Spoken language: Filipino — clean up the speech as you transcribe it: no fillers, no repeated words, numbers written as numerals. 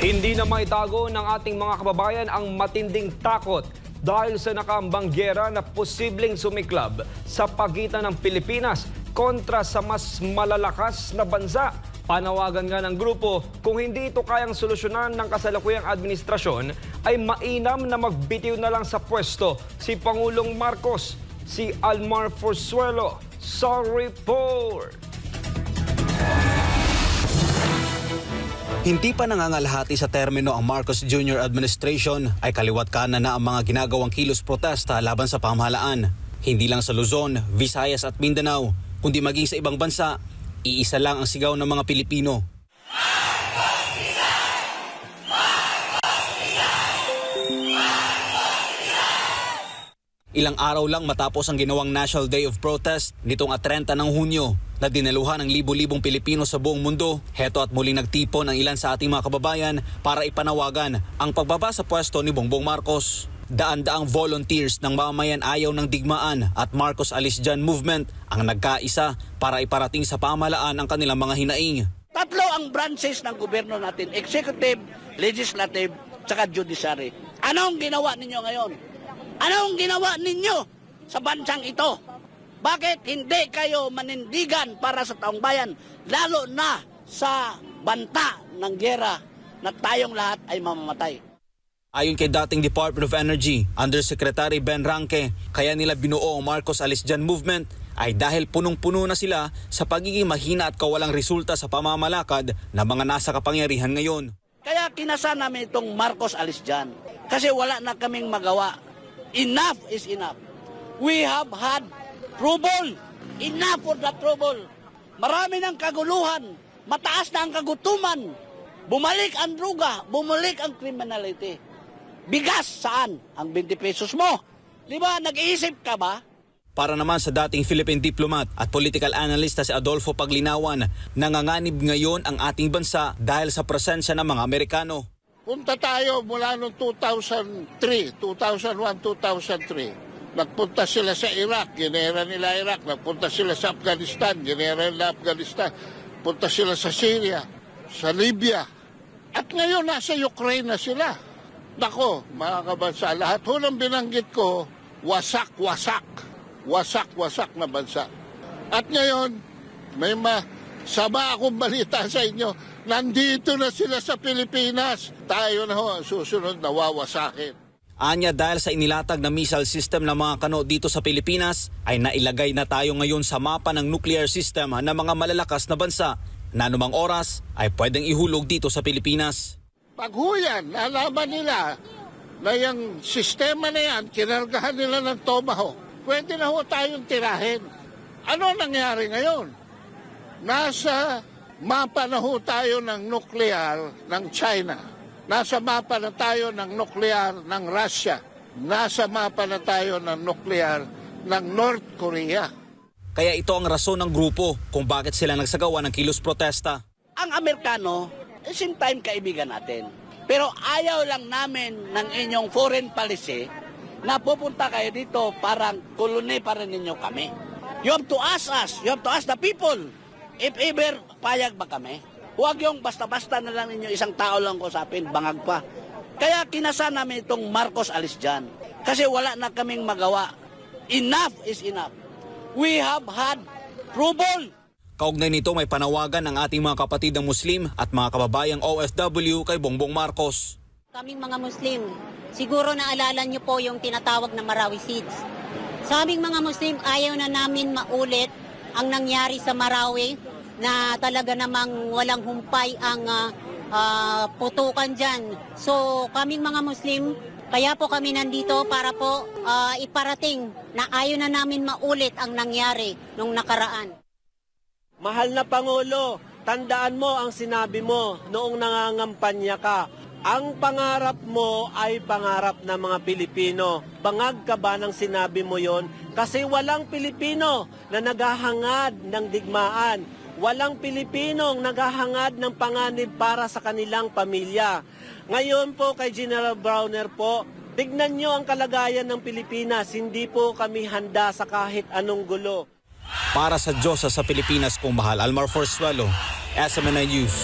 Hindi na maitago ng ating mga kababayan ang matinding takot dahil sa nakaambang giyera na posibleng sumiklab sa pagitan ng Pilipinas kontra sa mas malalakas na bansa. Panawagan nga ng grupo, kung hindi ito kayang solusyonan ng kasalukuyang administrasyon, ay mainam na magbitiw na lang sa pwesto si Pangulong Marcos. Si Almar Forzuelo sa report. Hindi pa nangangalahati sa termino ang Marcos Jr. administration ay kaliwat kanan na ang mga ginagawang kilos protesta laban sa pamahalaan. Hindi lang sa Luzon, Visayas at Mindanao, kundi maging sa ibang bansa, iisa lang ang sigaw ng mga Pilipino. Ilang araw lang matapos ang ginawang National Day of Protest nitong 30 ng Hunyo na dinaluhan ng libo-libong Pilipino sa buong mundo, heto at muling nagtipon ang ilan sa ating mga kababayan para ipanawagan ang pagbaba sa pwesto ni Bongbong Marcos. Daan-daang volunteers ng mamamayan ayaw ng digmaan at Marcos Alis Dyan Movement ang nagkaisa para iparating sa pamahalaan ang kanilang mga hinaing. Tatlo ang branches ng gobyerno natin, executive, legislative, tsaka judiciary. Anong ginawa ninyo ngayon? Anong ginawa ninyo sa bansang ito? Bakit hindi kayo manindigan para sa taong bayan, lalo na sa banta ng giyera na tayong lahat ay mamamatay? Ayon kay dating Department of Energy, Undersecretary Ben Ranque, kaya nila binuo ang Marcos Alis Dyan Movement ay dahil punong-puno na sila sa pagiging mahina at kawalang resulta sa pamamalakad ng mga nasa kapangyarihan ngayon. Kaya kinasa namin itong Marcos Alis Dyan kasi wala na kaming magawa. Enough is enough. We have had trouble. Enough for the trouble. Marami ng kaguluhan. Mataas na ang kagutuman. Bumalik ang druga. Bumalik ang criminality. Bigas saan? Ang 20 pesos mo. Di ba? Nag-iisip ka ba? Para naman sa dating Philippine diplomat at political analyst na si Adolfo Paglinawan, nanganganib ngayon ang ating bansa dahil sa presensya ng mga Amerikano. Punta tayo mula noong 2001, 2003. Nagpunta sila sa Iraq, ginera nila Iraq. Nagpunta sila sa Afghanistan, ginera nila Afghanistan. Punta sila sa Syria, sa Libya. At ngayon nasa Ukraine na sila. Nako, mga kabansa, lahat ho ng binanggit ko, wasak-wasak. Wasak-wasak na bansa. At ngayon, may masama akong balita sa inyo. Nandito na sila sa Pilipinas. Tayo na ho ang susunod na wawasakin. Anya dahil sa inilatag na missile system ng mga kano dito sa Pilipinas, ay nailagay na tayo ngayon sa mapa ng nuclear system ng mga malalakas na bansa na anumang oras ay pwedeng ihulog dito sa Pilipinas. Pag huyan, nalaman nila na yung sistema na yan, kinargahan nila ng Tomahawk, pwede na ho tayong tirahin. Ano nangyari ngayon? Nasa mapa na ho tayo ng nuclear ng China. Nasa mapa na tayo ng nuclear ng Russia. Nasa mapa na tayo ng nuclear ng North Korea. Kaya ito ang rason ng grupo kung bakit sila nagsagawa ng kilos protesta. Ang Amerikano, same time kaibigan natin. Pero ayaw lang namin ng inyong foreign policy na pupunta kayo dito parang koloni pa rin ninyo kami. You have to ask us. You have to ask the people. If ever, payag ba kami? Huwag yung basta-basta na lang ninyo isang tao lang kusapin, bangag pa. Kaya kinasa namin itong Marcos Alis Dyan. Kasi wala na kaming magawa. Enough is enough. We have had trouble. Kaugnay nito may panawagan ng ating mga kapatid ng Muslim at mga kababayang OFW kay Bongbong Marcos. Kaming mga Muslim, siguro naalala niyo po yung tinatawag na Marawi Seeds. Sa aming mga Muslim, ayaw na namin maulit ang nangyari sa Marawi na talaga namang walang humpay ang putukan dyan. So kaming mga Muslim, kaya po kami nandito para po iparating na ayaw na namin maulit ang nangyari nung nakaraan. Mahal na Pangulo, tandaan mo ang sinabi mo noong nangangampanya ka. Ang pangarap mo ay pangarap ng mga Pilipino. Bangag ka ba ng sinabi mo yon? Kasi walang Pilipino na naghahangad ng digmaan. Walang Pilipinong naghahangad ng panganib para sa kanilang pamilya. Ngayon po kay General Browner po, tignan nyo ang kalagayan ng Pilipinas. Hindi po kami handa sa kahit anong gulo. Para sa Diyos sa Pilipinas kung mahal, Almar Forzuelo, SMNI News.